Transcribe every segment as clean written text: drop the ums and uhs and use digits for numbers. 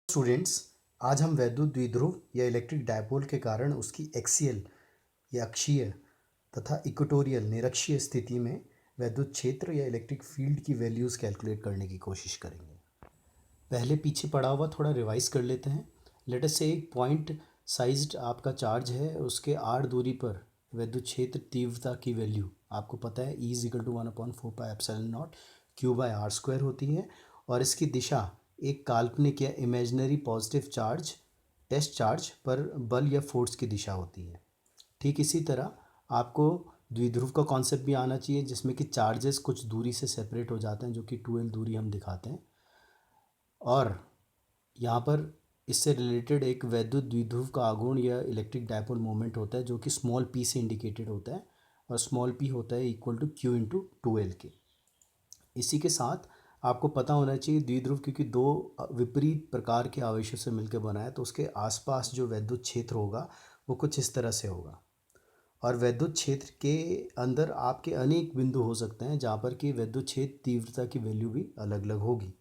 Students, आज हम वैद्युत द्विध्रुव या इलेक्ट्रिक डायपोल के कारण उसकी एक्सियल या अक्षीय तथा इक्वेटोरियल निरक्षीय स्थिति में वैद्युत क्षेत्र या इलेक्ट्रिक फील्ड की वैल्यूज़ कैलकुलेट करने की कोशिश करेंगे। पहले पीछे पड़ा हुआ थोड़ा रिवाइज कर लेते हैं। लेट अस से एक पॉइंट साइज्ड आपका चार्ज है, उसके आर दूरी पर वैद्युत क्षेत्र तीव्रता की वैल्यू आपको पता है E=1/4πε0 Q/r² होती है और इसकी दिशा एक काल्पनिक या imaginary positive charge test charge पर बल या फोर्स की दिशा होती है। ठीक इसी तरह आपको द्विध्रुव का कॉन्सेप्ट भी आना चाहिए, जिसमें कि चार्जेस कुछ दूरी से सेपरेट हो जाते हैं, जो कि 2l दूरी हम दिखाते हैं। और यहाँ पर इससे रिलेटेड एक वैद्युत द्विध्रुव का आघूर्ण या इलेक्ट्रिक डायपोल मोमेंट होता है, जो कि स्मॉल p से इंडिकेटेड होता है और स्मॉल p होता है इक्वल टू Q/2l के। इसी के साथ आपको पता होना चाहिए द्विध्रुव क्योंकि दो विपरीत प्रकार के आवेशों से मिलकर बना है, तो उसके आसपास जो वैद्युत क्षेत्र होगा वो कुछ इस तरह से होगा। और वैद्युत क्षेत्र के अंदर आपके अनेक बिंदु हो सकते हैं जहाँ पर कि वैद्युत क्षेत्र तीव्रता की वैल्यू भी अलग अलग होगी।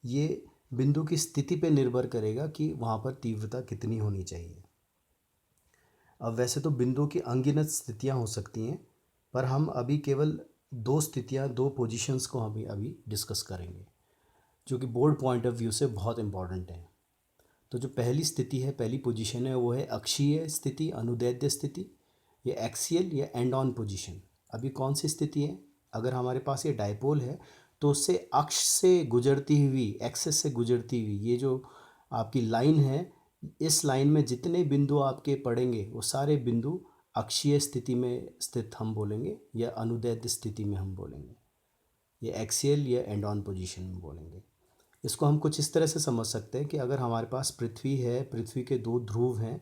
ये बिंदु की स्थिति पर निर्भर करेगा कि वहाँ पर तीव्रता कितनी होनी चाहिए। अब वैसे तो बिंदु की अनगिनत स्थितियाँ हो सकती हैं, पर हम अभी केवल दो स्थितियाँ, दो पोजीशंस को हम अभी डिस्कस करेंगे, जो कि बोर्ड पॉइंट ऑफ व्यू से बहुत इंपॉर्टेंट है। तो जो पहली स्थिति है, पहली पोजीशन है, वो है अक्षीय स्थिति, अनुदैर्ध्य स्थिति, या एक्सियल या एंड ऑन पोजीशन। अभी कौन सी स्थिति है? अगर हमारे पास ये डायपोल है तो उससे अक्ष से गुजरती हुई, एक्सेस से गुजरती हुई ये जो आपकी लाइन है, इस लाइन में जितने बिंदु आपके पड़ेंगे वो सारे बिंदु अक्षीय स्थिति में स्थित हम बोलेंगे या अनुदैर्ध्य स्थिति में हम बोलेंगे, या एक्सियल या एंड ऑन पोजीशन में बोलेंगे। इसको हम कुछ इस तरह से समझ सकते हैं कि अगर हमारे पास पृथ्वी है, पृथ्वी के दो ध्रुव हैं,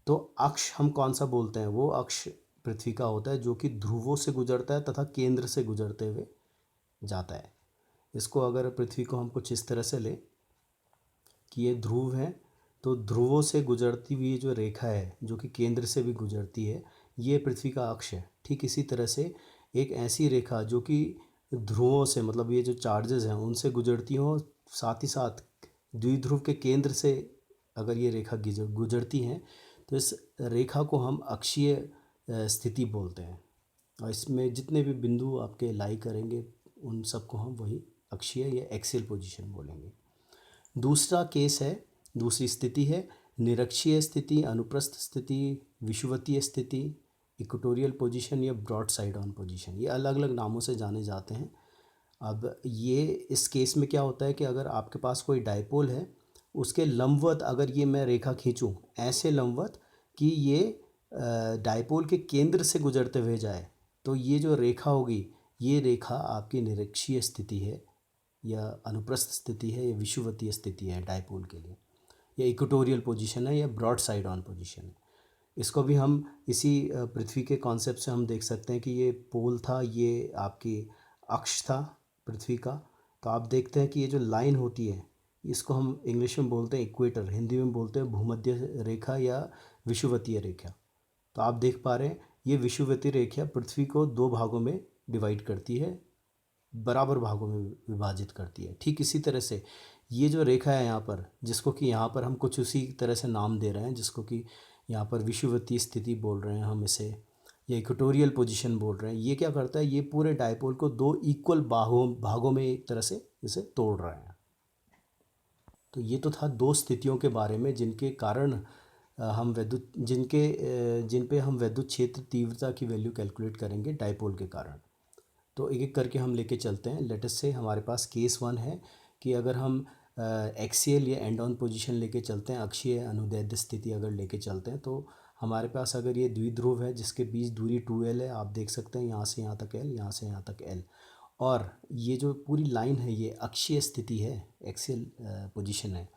तो अक्ष हम कौन सा बोलते हैं? वो अक्ष पृथ्वी का होता है जो कि ध्रुवों से गुजरता है तथा केंद्र से गुजरते हुए जाता है। इसको अगर पृथ्वी को हम कुछ इस तरह से लें कि ये ध्रुव हैं, तो ध्रुवों से गुजरती हुई जो रेखा है जो कि केंद्र से भी गुजरती है, ये पृथ्वी का अक्ष है। ठीक इसी तरह से एक ऐसी रेखा जो कि ध्रुवों से, मतलब ये जो चार्जेस हैं उनसे गुजरती हो, साथ ही साथ द्विध्रुव के केंद्र से अगर ये रेखा गुजरती हैं, तो इस रेखा को हम अक्षीय स्थिति बोलते हैं। और इसमें जितने भी बिंदु आपके लाई करेंगे उन सबको हम वही अक्षीय या एक्सियल पोजीशन बोलेंगे। दूसरा केस है, दूसरी स्थिति है निरक्षीय स्थिति, अनुप्रस्थ स्थिति, विषुवतीय स्थिति, इक्वेटोरियल पोजीशन या ब्रॉड साइड ऑन पोजीशन। ये अलग अलग नामों से जाने जाते हैं। अब ये इस केस में क्या होता है कि अगर आपके पास कोई डायपोल है, उसके लंबवत अगर ये मैं रेखा खींचूं, ऐसे लंबवत कि ये डायपोल के केंद्र से गुजरते हुए जाए, तो ये जो रेखा होगी, ये रेखा आपकी निरक्षीय स्थिति है या अनुप्रस्थ स्थिति है या विषुवतीय स्थिति है डायपोल के लिए, या इक्वेटोरियल पोजीशन है या ब्रॉड साइड ऑन पोजीशन है। इसको भी हम इसी पृथ्वी के कॉन्सेप्ट से हम देख सकते हैं कि ये पोल था, ये आपकी अक्ष था पृथ्वी का। तो आप देखते हैं कि ये जो लाइन होती है, इसको हम इंग्लिश में बोलते हैं इक्वेटर, हिंदी में बोलते हैं भूमध्य रेखा या विषुवतीय रेखा। तो आप देख पा रहे हैं ये विषुवतीय रेखा पृथ्वी को दो भागों में डिवाइड करती है, बराबर भागों में विभाजित करती है। ठीक इसी तरह से ये जो रेखा है यहाँ पर, जिसको कि यहाँ पर हम कुछ उसी तरह से नाम दे रहे हैं, जिसको कि यहाँ पर विषुवतीय स्थिति बोल रहे हैं हम इसे, या इक्वेटोरियल पोजीशन बोल रहे हैं, ये क्या करता है? ये पूरे डायपोल को दो इक्वल भागों में एक तरह से इसे तोड़ रहे हैं। तो ये तो था दो स्थितियों के बारे में जिनके कारण हम जिन पे हम वैद्युत क्षेत्र तीव्रता की वैल्यू कैलकुलेट करेंगे डायपोल के कारण। तो एक एक करके हम लेके चलते हैं। लेटेस्ट से हमारे पास केस 1 है कि अगर हम एक्सियल या एंड ऑन पोजीशन लेके चलते हैं, अक्षीय अनुदैर्ध्य स्थिति अगर लेके चलते हैं, तो हमारे पास अगर ये द्विध्रुव है जिसके बीच दूरी 2l है, आप देख सकते हैं यहाँ से यहाँ तक l, यहाँ से यहाँ तक l, और ये जो पूरी लाइन है ये अक्षीय स्थिति है, एक्सियल पोजीशन है।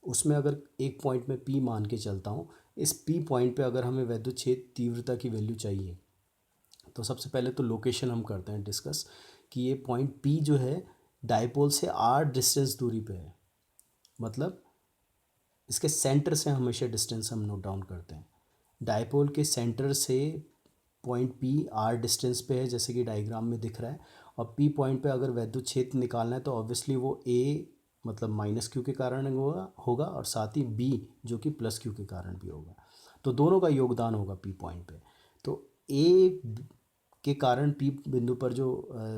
उसमें अगर एक पॉइंट में P मान के चलता हूँ, इस P पॉइंट पे अगर हमें वैद्युत क्षेत्र तीव्रता की वैल्यू चाहिए, तो सबसे पहले तो लोकेशन हम करते हैं डिस्कस कि ये पॉइंट P जो है डायपोल से r डिस्टेंस दूरी पे है। मतलब इसके सेंटर से हमेशा डिस्टेंस हम नोट डाउन करते हैं। डायपोल के सेंटर से पॉइंट P r डिस्टेंस पे है, जैसे कि डायग्राम में दिख रहा है। और P पॉइंट पे अगर वैद्युत क्षेत्र निकालना है तो ऑब्वियसली वो A मतलब माइनस क्यू के कारण होगा और साथ ही बी जो कि प्लस क्यू के कारण भी होगा। तो दोनों का योगदान होगा पी पॉइंट पे। तो ए के कारण पी बिंदु पर जो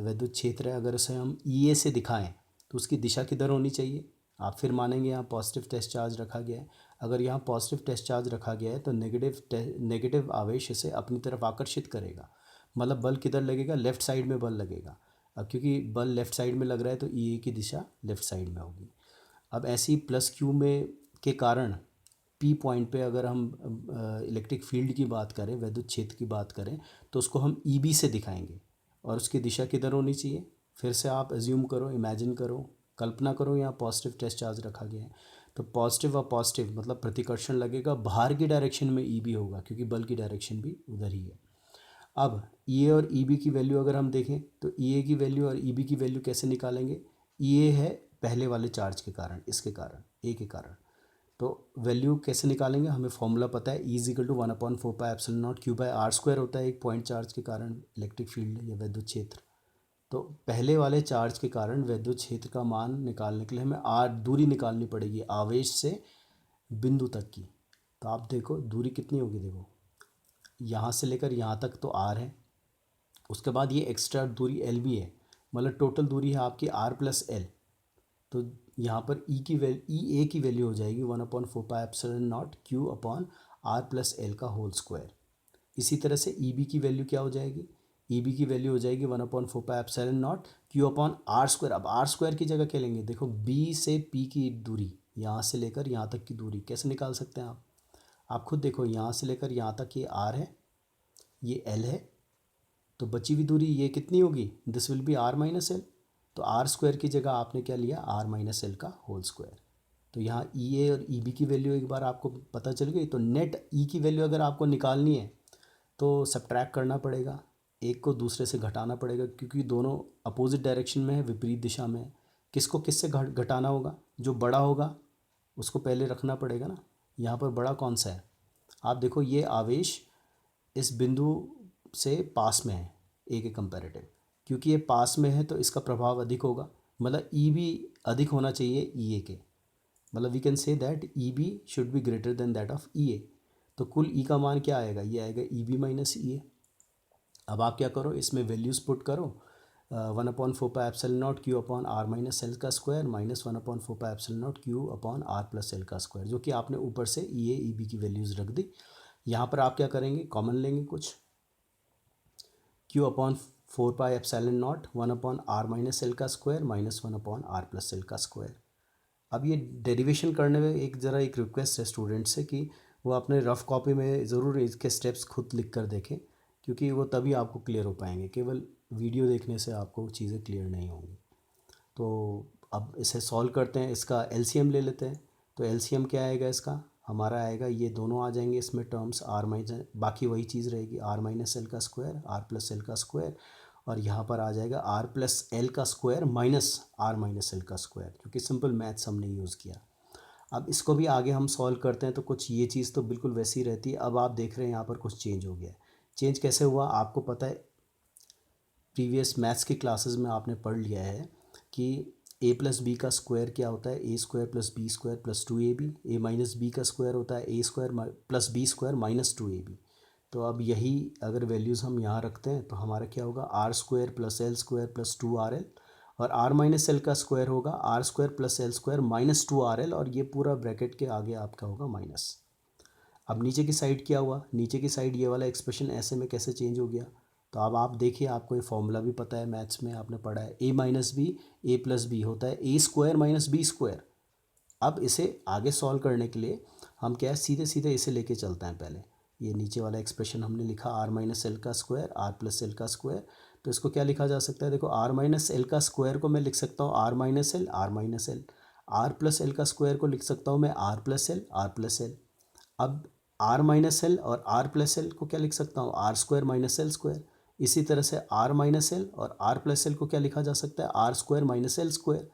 विद्युत क्षेत्र है, अगर उसे हम ई ए से दिखाएं तो उसकी दिशा किधर होनी चाहिए? आप फिर मानेंगे यहाँ पॉजिटिव टेस्ट चार्ज रखा गया है। अगर यहाँ पॉजिटिव टेस्ट चार्ज रखा गया है तो नेगेटिव आवेश इसे अपनी तरफ आकर्षित करेगा। मतलब बल किधर लगेगा? लेफ्ट साइड में बल लगेगा। अब क्योंकि बल लेफ्ट साइड में लग रहा है तो ई ए की दिशा लेफ्ट साइड में होगी। अब ऐसी प्लस क्यू में के कारण पी पॉइंट पे अगर हम इलेक्ट्रिक फील्ड की बात करें, विद्युत क्षेत्र की बात करें, तो उसको हम ई बी से दिखाएंगे और उसकी दिशा किधर होनी चाहिए? फिर से आप एज्यूम करो, इमेजिन करो, कल्पना करो यहाँ पॉजिटिव टेस्ट चार्ज रखा गया है तो पॉजिटिव और पॉजिटिव मतलब प्रतिकर्षण लगेगा, बाहर की डायरेक्शन में ई बी होगा क्योंकि बल की डायरेक्शन भी उधर ही है। अब ई ए और ई बी की वैल्यू अगर हम देखें तो ई ए की वैल्यू और ई बी की वैल्यू कैसे निकालेंगे? ई ए है पहले वाले चार्ज के कारण, इसके कारण, ए के कारण। तो वैल्यू कैसे निकालेंगे? हमें फॉर्मूला पता है, E is equal to 1/4πε0 Q by R square होता है एक पॉइंट चार्ज के कारण इलेक्ट्रिक फील्ड या विद्युत क्षेत्र। तो पहले वाले चार्ज के कारण विद्युत क्षेत्र का मान निकालने के लिए हमें आर दूरी निकालनी पड़ेगी आवेश से बिंदु तक की। तो आप देखो दूरी कितनी होगी, देखो यहाँ से लेकर यहाँ तक तो आर है, उसके बाद ये एक्स्ट्रा दूरी एल भी है, मतलब टोटल दूरी है आपकी आर प्लस एल। तो यहाँ पर ई ए की वैल्यू हो जाएगी 1/4πε0 Q upon R plus L का होल स्क्वायर। इसी तरह से ई बी की वैल्यू क्या हो जाएगी? ई बी की वैल्यू हो जाएगी 1/4πε0 क्यू अपॉन आर स्क्वायर। अब आर स्क्वायर की जगह क्या लेंगे? देखो बी से पी की दूरी, यहाँ से लेकर यहाँ तक की दूरी कैसे निकाल सकते हैं आप खुद देखो, यहाँ से लेकर यहाँ तक ये आर है, ये एल है, तो बची हुई दूरी ये कितनी होगी? This will be R minus L. तो आर स्क्वायर की जगह आपने क्या लिया? आर माइनस एल का होल स्क्वायर। तो यहाँ ई ए और ई बी की वैल्यू एक बार आपको पता चल गई। तो नेट ई की वैल्यू अगर आपको निकालनी है तो सब्ट्रैक्ट करना पड़ेगा, एक को दूसरे से घटाना पड़ेगा क्योंकि दोनों अपोजिट डायरेक्शन में है, विपरीत दिशा में है। किसको किससे घटाना होगा? जो बड़ा होगा उसको पहले रखना पड़ेगा ना। यहाँ पर बड़ा कौन सा है? आप देखो ये आवेश इस बिंदु से पास में है ए के कंपैरेटिव, क्योंकि ये पास में है तो इसका प्रभाव अधिक होगा, मतलब ई बी अधिक होना चाहिए ई ए के, मतलब we can say that E B should be greater than that of E A. तो कुल ई का मान क्या आएगा? ये आएगा ई बी माइनस ई ए। अब आप क्या करो, इसमें वैल्यूज़ पुट करो, 1/4πε0 Q upon R minus L का square minus 1/4πε0 Q upon R plus L का स्क्वायर, जो कि आपने ऊपर से ई ए ई बी की वैल्यूज़ रख दी। यहाँ पर आप क्या करेंगे? कॉमन लेंगे कुछ, Q upon 4πε0 1/r minus L का square minus 1/r plus L का स्क्वायर। अब ये डेरिवेशन करने में एक रिक्वेस्ट है स्टूडेंट से कि वो अपने रफ़ कॉपी में ज़रूर इसके स्टेप्स खुद लिख कर देखें, क्योंकि वो तभी आपको क्लियर हो पाएंगे, केवल वीडियो देखने से आपको चीज़ें क्लियर नहीं होंगी। तो अब इसे सॉल्व करते हैं, इसका एलसीएम ले लेते हैं। तो एलसीएम क्या आएगा इसका? हमारा आएगा, ये दोनों आ जाएंगे इसमें टर्म्स, आर माइनस, बाकी वही चीज़ रहेगी, आर माइनस एल का स्क्वायर आर प्लस एल का स्क्वायर, और यहाँ पर आ जाएगा आर प्लस एल का square minus R minus L का स्क्वायर, क्योंकि सिंपल मैथ्स हमने यूज़ किया। अब इसको भी आगे हम सॉल्व करते हैं तो कुछ ये चीज़ तो बिल्कुल वैसी रहती है। अब आप देख रहे हैं यहाँ पर कुछ चेंज हो गया है। चेंज कैसे हुआ आपको पता है, प्रीवियस मैथ्स की क्लासेस में आपने पढ़ लिया है कि ए प्लस बी का स्क्वायर क्या होता है? A square plus B square plus 2ab। A minus B का स्क्वायर होता है A square plus B square minus 2ab। तो अब यही अगर वैल्यूज़ हम यहाँ रखते हैं तो हमारा क्या होगा? R square plus L square plus 2rl, और आर माइनस एल का स्क्वायर होगा R square plus L square minus 2rl, और ये पूरा ब्रैकेट के आगे आपका होगा माइनस। अब नीचे की साइड क्या हुआ? नीचे की साइड ये वाला एक्सप्रेशन ऐसे में कैसे चेंज हो गया? तो अब आप देखिए, आपको ये फॉर्मूला भी पता है, मैथ्स में आपने पढ़ा है, ए माइनस बी ए प्लस बी होता है A square minus B square. अब इसे आगे सॉल्व करने के लिए हम क्या है, सीधे सीधे इसे लेके चलते हैं। पहले ये नीचे वाला एक्सप्रेशन हमने लिखा आर माइनस एल का स्क्वायर आर प्लस एल का स्क्वायर, तो इसको क्या लिखा जा सकता है? देखो आर माइनस एल का स्क्वायर को मैं लिख सकता हूँ R minus L R minus L, R plus L का स्क्वायर को लिख सकता हूँ मैं R plus L R plus L. अब आर माइनस एल और आर प्लस एल को क्या लिख सकता हूँ? R square minus L square. इसी तरह से आर माइनस एल और आर प्लस एल को क्या लिखा जा सकता है? R square minus L square.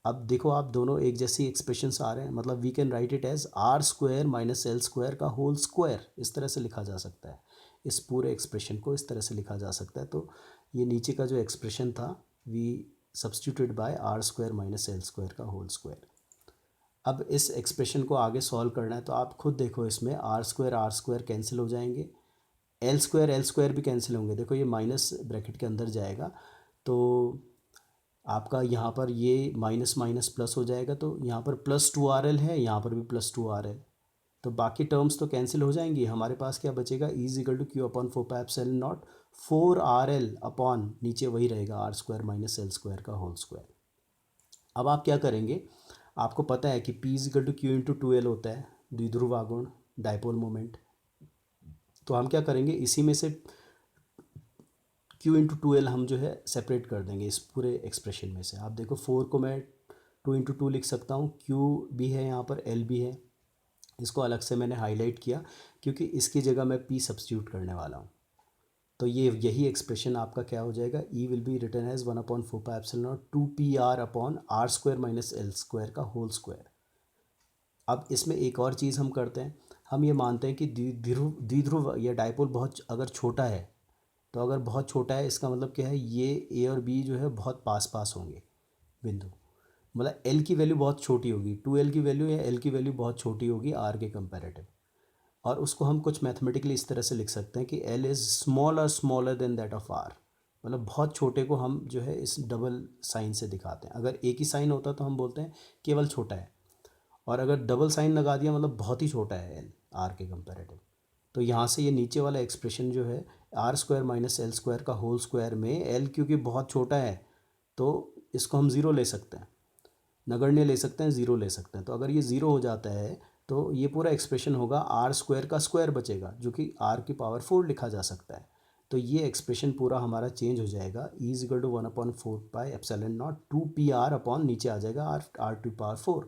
अब देखो आप दोनों एक जैसी एक्सप्रेशंस आ रहे हैं, मतलब we can write it as R square minus L square का होल स्क्वायर, इस तरह से लिखा जा सकता है। इस पूरे एक्सप्रेशन को इस तरह से लिखा जा सकता है। तो ये नीचे का जो एक्सप्रेशन था we substituted by R square minus L square का होल स्क्वायर। अब इस एक्सप्रेशन को आगे सॉल्व करना है तो आप खुद देखो, इसमें आर स्क्वायर कैंसिल हो जाएंगे, एल स्क्वायर भी कैंसिल होंगे। देखो ये माइनस ब्रैकेट के अंदर जाएगा तो आपका यहाँ पर ये माइनस माइनस प्लस हो जाएगा, तो यहाँ पर +2RL है, यहाँ पर भी +2RL, तो बाकी टर्म्स तो कैंसिल हो जाएंगी। हमारे पास क्या बचेगा, E=Q/4πε0 4RL अपॉन नीचे वही रहेगा R square minus L square का होल स्क्वायर। अब आप क्या करेंगे, आपको पता है कि P=Q×2L होता है, द्विध्रुव आघूर्ण डायपोल मोमेंट। तो हम क्या करेंगे, इसी में से Q×2L हम जो है सेपरेट कर देंगे इस पूरे एक्सप्रेशन में से। आप देखो 4 को मैं 2×2 लिख सकता हूँ, Q भी है यहाँ पर, L भी है, इसको अलग से मैंने हाईलाइट किया क्योंकि इसकी जगह मैं P सब्स्टिट्यूट करने वाला हूँ। तो ये यही एक्सप्रेशन आपका क्या हो जाएगा, E will be written as 1/4πε0 2PR upon R square minus L square का होल स्क्वायर। अब इसमें एक और चीज़ हम करते हैं, हम ये मानते हैं कि द्विध्रुव या डायपोल बहुत अगर छोटा है, तो अगर बहुत छोटा है इसका मतलब क्या है, ये ए और बी जो है बहुत पास पास होंगे बिंदु, मतलब एल की वैल्यू बहुत छोटी होगी, 2L की वैल्यू या एल की वैल्यू बहुत छोटी होगी आर के कंपैरेटिव। और उसको हम कुछ मैथमेटिकली इस तरह से लिख सकते हैं कि L is smaller than that of R, मतलब बहुत छोटे को हम जो है इस डबल साइन से दिखाते हैं। अगर एक ही साइन होता तो हम बोलते हैं केवल छोटा है, और अगर डबल साइन लगा दिया मतलब बहुत ही छोटा है एल आर के कंपैरेटिव। तो यहाँ से ये नीचे वाला एक्सप्रेशन जो है R square minus L square का होल स्क्वायर में एल क्योंकि बहुत छोटा है तो इसको हम ज़ीरो ले सकते हैं, नगण्य ले सकते हैं, ज़ीरो ले सकते हैं। तो अगर ये ज़ीरो हो जाता है तो ये पूरा एक्सप्रेशन होगा आर स्क्वायर का स्क्वायर बचेगा, जो कि आर की पावर 4 लिखा जा सकता है। तो ये एक्सप्रेशन पूरा हमारा चेंज हो जाएगा, E=1/4πε0 2PR अपॉन नीचे आ जाएगा आर टू पावर 4।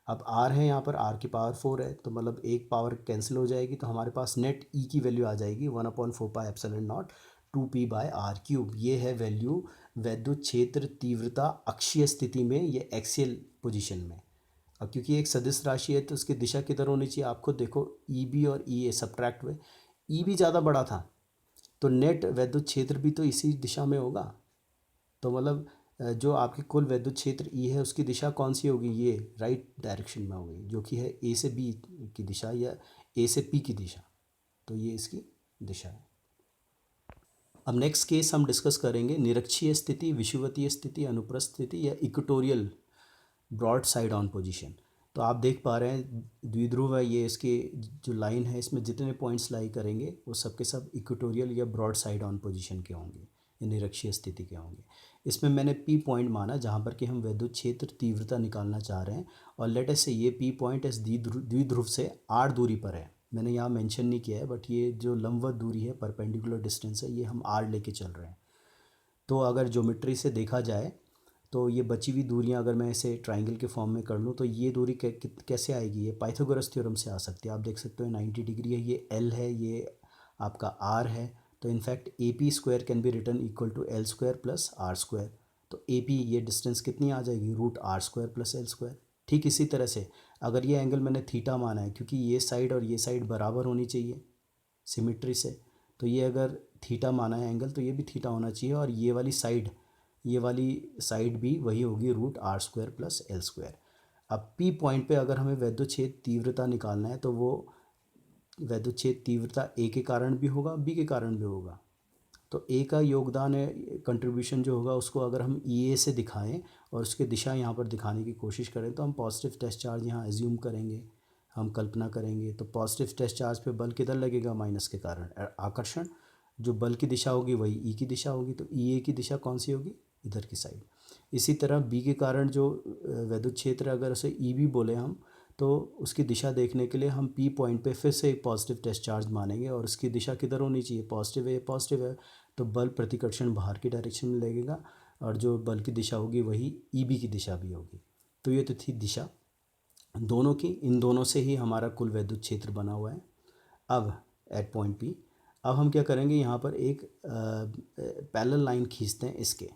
अब आर है यहाँ पर, आर की पावर 4 है तो मतलब एक पावर कैंसिल हो जाएगी, तो हमारे पास नेट ई की वैल्यू आ जाएगी 1/4πε0 2p/r³। ये है वैल्यू वैद्युत क्षेत्र तीव्रता अक्षीय स्थिति में, ये एक्सियल पोजीशन में। अब क्योंकि एक सदिश राशि है तो उसकी दिशा किधर होनी चाहिए, आप खुद देखो ई बी और ई ए सब्ट्रैक्ट हुए, ई बी ज़्यादा बड़ा था तो नेट वैद्युत क्षेत्र भी तो इसी दिशा में होगा। तो मतलब जो आपकी कुल वैद्युत क्षेत्र ई है उसकी दिशा कौन सी होगी, ये राइट डायरेक्शन में होगी, जो कि है ए से बी की दिशा या ए से पी की दिशा। तो ये इसकी दिशा है। अब नेक्स्ट केस हम डिस्कस करेंगे निरक्षीय स्थिति, विषुवतीय स्थिति, अनुप्रस्थ स्थिति या equatorial broad side on position. तो आप देख पा रहे हैं द्विध्रुव है, ये इसके जो लाइन है इसमें जितने पॉइंट्स लाई करेंगे वो सब के सब इक्वेटोरियल या ब्रॉड साइड ऑन पोजीशन के होंगे या निरक्षीय स्थिति के होंगे। इसमें मैंने पी पॉइंट माना जहाँ पर कि हम वैद्युत क्षेत्र तीव्रता निकालना चाह रहे हैं, और लेट अस से ये पी पॉइंट इस द्विध्रुव से आर दूरी पर है। मैंने यहाँ मेंशन नहीं किया है बट ये जो लंबवत दूरी है, परपेंडिकुलर डिस्टेंस है, ये हम आर लेके चल रहे हैं। तो अगर ज्योमेट्री से देखा जाए तो ये बची हुई दूरियां अगर मैं इसे ट्राइंगल के फॉर्म में कर लूँ तो ये दूरी कैसे आएगी, ये पाइथागोरस थ्योरम से आ सकती है। आप देख सकते हो 90 डिग्री है, ये एल है, ये आपका आर है, तो in fact A P square can be written equal to L square plus R square. तो ए पी ये डिस्टेंस कितनी आ जाएगी, √r² प्लस एल स्क्वायर। ठीक इसी तरह से अगर ये एंगल मैंने थीटा माना है, क्योंकि ये साइड और ये साइड बराबर होनी चाहिए सिमिट्री से, तो ये अगर थीटा माना है एंगल तो ये भी थीटा होना चाहिए, और ये वाली साइड भी वही होगी √r² प्लस एल स्क्वायर। अब पी पॉइंट पे अगर हमें वैद्युत क्षेत्र तीव्रता निकालना है तो वो वैद्युत क्षेत्र तीव्रता ए के कारण भी होगा, बी के कारण भी होगा। तो ए का योगदान है, कंट्रीब्यूशन जो होगा उसको अगर हम ई ए से दिखाएं और उसकी दिशा यहाँ पर दिखाने की कोशिश करें तो हम पॉजिटिव टेस्ट चार्ज यहाँ एज्यूम करेंगे, हम कल्पना करेंगे। तो पॉजिटिव टेस्ट चार्ज पे बल किधर लगेगा, माइनस के कारण आकर्षण, जो बल की दिशा होगी वही ई की दिशा होगी, तो ई ए की दिशा कौन सी होगी, इधर की साइड। इसी तरह बी के कारण जो वैद्युत क्षेत्र अगर उसे ई बी बोले हम, तो उसकी दिशा देखने के लिए हम पी पॉइंट पे फिर से एक पॉजिटिव टेस्ट चार्ज मानेंगे और उसकी दिशा किधर होनी चाहिए, पॉजिटिव है तो बल प्रतिकर्षण बाहर की डायरेक्शन में लगेगा, और जो बल की दिशा होगी वही ई बी की दिशा भी होगी। तो ये तो थी दिशा दोनों की, इन दोनों से ही हमारा कुल वैद्युत क्षेत्र बना हुआ है। अब एट पॉइंट पी अब हम क्या करेंगे, यहाँ पर एक पैरेलल लाइन खींचते हैं, इसके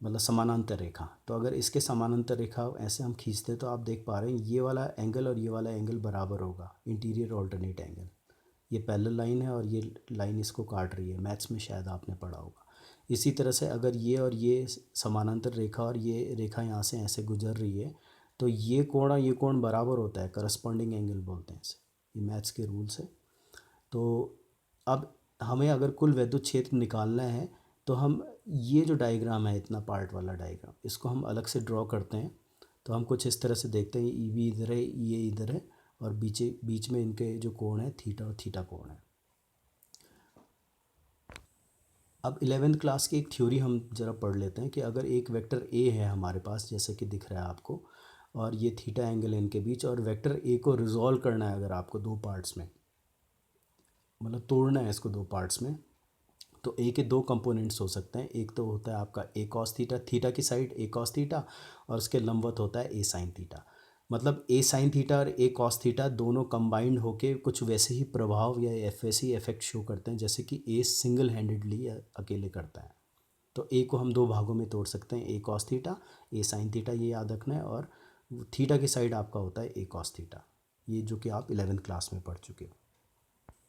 मतलब समानांतर रेखा। तो अगर इसके समानांतर रेखा ऐसे हम खींचते हैं तो आप देख पा रहे हैं ये वाला एंगल और ये वाला एंगल बराबर होगा, इंटीरियर ऑल्टरनेट एंगल। ये पैरेलल लाइन है और ये लाइन इसको काट रही है, मैथ्स में शायद आपने पढ़ा होगा। इसी तरह से अगर ये और ये समानांतर रेखा और ये रेखा यहाँ से ऐसे गुजर रही है तो ये कोण और ये कोण बराबर होता है, करस्पॉन्डिंग एंगल बोलते हैं इसे, ये मैथ्स के रूल्स है। तो अब हमें अगर कुल विद्युत क्षेत्र निकालना है तो हम ये जो डायग्राम है, इतना पार्ट वाला डायग्राम, इसको हम अलग से ड्रॉ करते हैं। तो हम कुछ इस तरह से देखते हैं, ई बी इधर है, ये इधर है, और बीच में इनके जो कोण है थीटा और थीटा कोण है। अब 11th क्लास की एक थ्योरी हम ज़रा पढ़ लेते हैं कि अगर एक वेक्टर ए है हमारे पास, जैसे कि दिख रहा है आपको, और ये थीटा एंगल है इनके बीच, और वेक्टर ए को रिजॉल्व करना है अगर आपको दो पार्ट्स में, मतलब तोड़ना है इसको दो पार्ट्स में, तो ए के दो कंपोनेंट्स हो सकते हैं। एक तो होता है आपका ए कॉस थीटा, थीटा की साइड ए कॉस थीटा, और उसके लंबवत होता है ए साइन थीटा। मतलब ए साइन थीटा और ए कॉस थीटा दोनों कंबाइंड होके कुछ वैसे ही प्रभाव या वैसे ही इफेक्ट शो करते हैं जैसे कि ए सिंगल हैंडेडली अकेले करता है। तो ए को हम दो भागों में तोड़ सकते हैं, ए कॉस थीटा, ए साइन थीटा, ये याद रखना है। और थीटा की साइड आपका होता है ए कॉस थीटा, ये जो कि आप 11th क्लास में पढ़ चुके हो।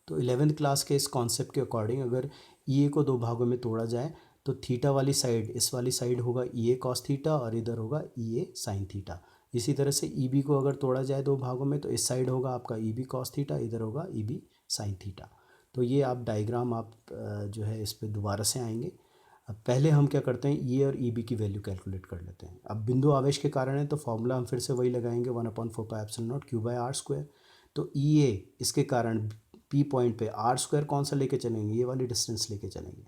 तो 11th क्लास के इस कॉन्सेप्ट के अकॉर्डिंग अगर ई ए को दो भागों में तोड़ा जाए तो थीटा वाली साइड, इस वाली साइड होगा ई ए कॉस थीटा और इधर होगा ई ए साइन थीटा। इसी तरह से ई बी को अगर तोड़ा जाए दो भागों में तो इस साइड होगा आपका ई बी कॉस थीटा, इधर होगा ई बी साइन थीटा। तो ये आप डायग्राम आप जो है इस पर दोबारा से आएंगे। अब पहले हम क्या करते हैं, ई और ई बी की वैल्यू कैलकुलेट कर लेते हैं। अब बिंदु आवेश के कारण है तो फॉर्मूला हम फिर से वही लगाएंगे, 1/4πε0 Q/r²। तो ई ए इसके कारण पी पॉइंट पे आर स्क्वायर कौन सा लेके चलेंगे, ये वाली डिस्टेंस लेके चलेंगे।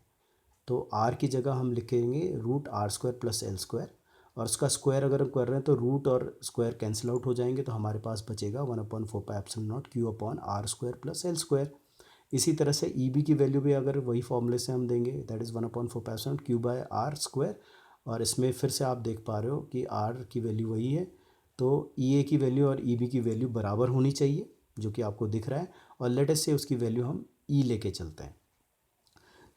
तो आर की जगह हम लिखेंगे root R square plus L square, और उसका स्क्वायर अगर हम कर रहे हैं तो रूट और स्क्वायर कैंसिल आउट हो जाएंगे, तो हमारे पास बचेगा 1/4πε0 Q/r² प्लस एल स्क्वायर। इसी तरह से ई बी की वैल्यू भी अगर वही फॉर्मूले से हम देंगे, दैट इज़ 1/4πε0 Q/r²। और इसमें फिर से आप देख पा रहे हो कि आर की वैल्यू वही है, तो ई ए की वैल्यू और ई बी की वैल्यू बराबर होनी चाहिए, जो कि आपको दिख रहा है। और लेटेस्ट से उसकी वैल्यू हम ई लेके चलते हैं।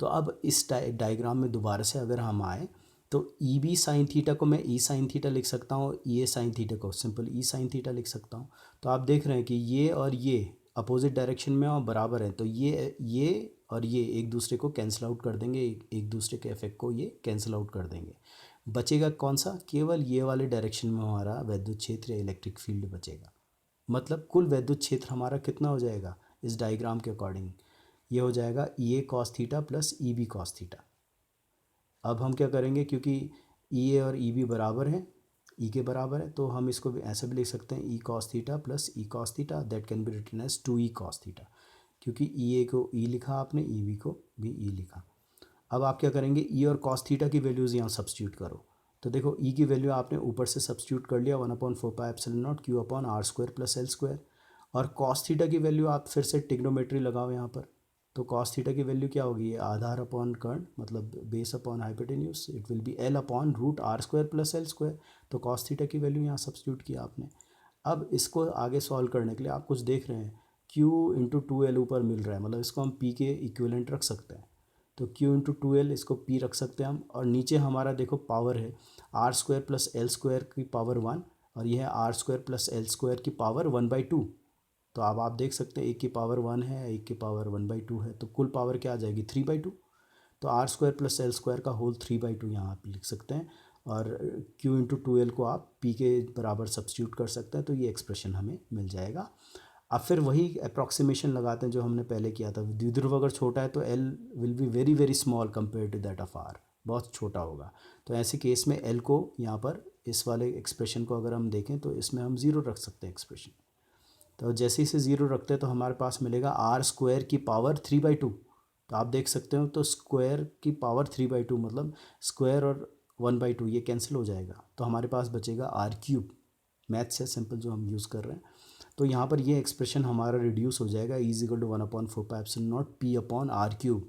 तो अब इस डायग्राम में दोबारा से अगर हम आए तो ई बी साइन थीटा को मैं ई साइन थीटा लिख सकता हूँ, ई ए साइन थीटा को सिंपल ई साइन थीटा लिख सकता हूँ। तो आप देख रहे हैं कि ये और ये अपोजिट डायरेक्शन में और बराबर है, तो ये और ये एक दूसरे को कैंसिल आउट कर देंगे, एक दूसरे के इफेक्ट को ये कैंसिल आउट कर देंगे। बचेगा कौन सा, केवल ये वाले डायरेक्शन में हमारा वैद्युत क्षेत्र या इलेक्ट्रिक फील्ड बचेगा। मतलब कुल वैद्युत क्षेत्र हमारा कितना हो जाएगा इस डायग्राम के अकॉर्डिंग, ये हो जाएगा E A cos theta plus E B cos theta. अब हम क्या करेंगे, क्योंकि ई ए और ई बी बराबर है, ई के बराबर है, तो हम इसको भी ऐसे भी लिख सकते हैं E cos theta plus E cos theta, that can be written as 2e cos theta, क्योंकि ई ए को ई लिखा आपने, ई बी को भी ई लिखा। अब आप क्या करेंगे, ई और कॉस थीटा की वैल्यूज़ यहाँ सब्स्टिट्यूट करो। तो देखो ई की वैल्यू आपने ऊपर से सब्स्टिट्यूट कर लिया, 1/4πε0 Q/r² प्लस एल स्क्वायर। और कॉस थीटा की वैल्यू आप फिर से टिग्नोमेट्री लगाओ यहाँ पर। तो कॉस थीटा की वैल्यू क्या होगी, ये आधार अपॉन कर्ण, मतलब base upon hypotenuse, it will be L upon root R square plus L square. तो कॉस थीटा की वैल्यू यहाँ सब्स्टिट्यूट किया आपने। अब इसको आगे सॉल्व करने के लिए आप कुछ देख रहे हैं, Q/2L ऊपर मिल रहा है, मतलब इसको हम P के इक्विवेलेंट रख सकते हैं। तो Q/2L इसको P रख सकते हैं हम। और नीचे हमारा देखो पावर है R square plus L square की पावर 1, और यह है R square plus L square की पावर 1/2। तो अब आप देख सकते हैं एक की पावर 1 है, एक की पावर 1/2 है, तो कुल पावर क्या आ जाएगी 3/2। तो R square plus L square का होल 3/2 यहाँ आप लिख सकते हैं। और Q/2L को आप P के बराबर सब्स्टिट्यूट कर सकते हैं, तो ये एक्सप्रेशन हमें मिल जाएगा। अब फिर वही अप्रॉक्सीमेशन लगाते हैं जो हमने पहले किया था। द्विध्रुव अगर छोटा है तो L will be very very small compare to that of R, बहुत छोटा होगा। तो ऐसे केस में L को यहाँ पर इस वाले एक्सप्रेशन को अगर हम देखें तो इसमें हम ज़ीरो रख सकते हैं एक्सप्रेशन। तो जैसे इसे ज़ीरो रखते हैं तो हमारे पास मिलेगा आर स्क्वायर की पावर 3/2। तो आप देख सकते हो, तो स्क्वायर की पावर 3/2 मतलब स्क्वायर और 1/2 ये कैंसिल हो जाएगा, तो हमारे पास बचेगा R³ मैथ्स है सिंपल जो हम यूज़ कर रहे हैं। तो यहाँ पर ये एक्सप्रेशन हमारा रिड्यूस हो जाएगा, E = 1/4πε0 P/r³।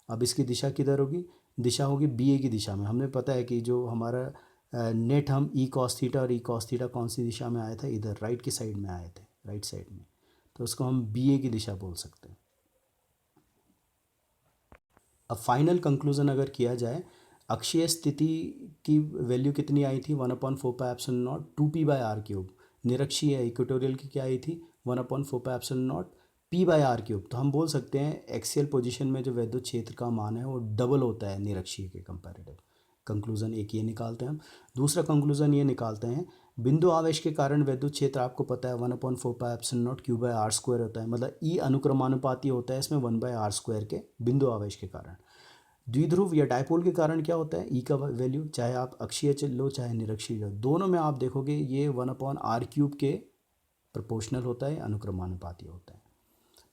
अब इसकी दिशा किधर होगी, दिशा होगी बी ए की दिशा में। हमें पता है कि जो हमारा नेट हम ई कॉस थीटा और ई कॉस थीटा कौन सी दिशा में आए थे, इधर राइट की साइड में आए थे, राइट साइड में। तो उसको हम बी ए की दिशा बोल सकते हैं। अब फाइनल कंक्लूजन अगर किया जाए, अक्षीय स्थिति की वैल्यू कितनी आई थी 1/4πε0 2p/r³। निरक्षीय इक्वेटोरियल की क्या आई थी 1/4πε0 P/r³। तो हम बोल सकते हैं एक्सियल पोजीशन में जो वैद्युत क्षेत्र का मान है वो डबल होता है निरक्षीय के कंपैरेटिव। कंक्लूजन एक ये निकालते हैं हम। दूसरा कंक्लूजन ये निकालते हैं, बिंदु आवेश के कारण वैद्युत क्षेत्र आपको पता है 1/4πε0 Q/r² होता है, मतलब E अनुक्रमानुपाती होता है इसमें 1/r² के बिंदु आवेश के कारण। द्विध्रुव या डायपोल के कारण क्या होता है, ई का वैल्यू चाहे आप अक्षीय लो चाहे निरक्षीय लो, दोनों में आप देखोगे ये 1/r³ के प्रोपोर्शनल होता है, अनुक्रमानुपाती होता है।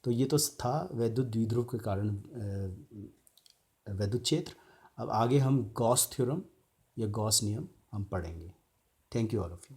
तो ये तो था वैद्युत द्विध्रुव के कारण वैद्युत क्षेत्र। अब आगे हम गॉस थ्योरम या गॉस नियम हम पढ़ेंगे। Thank you all of you.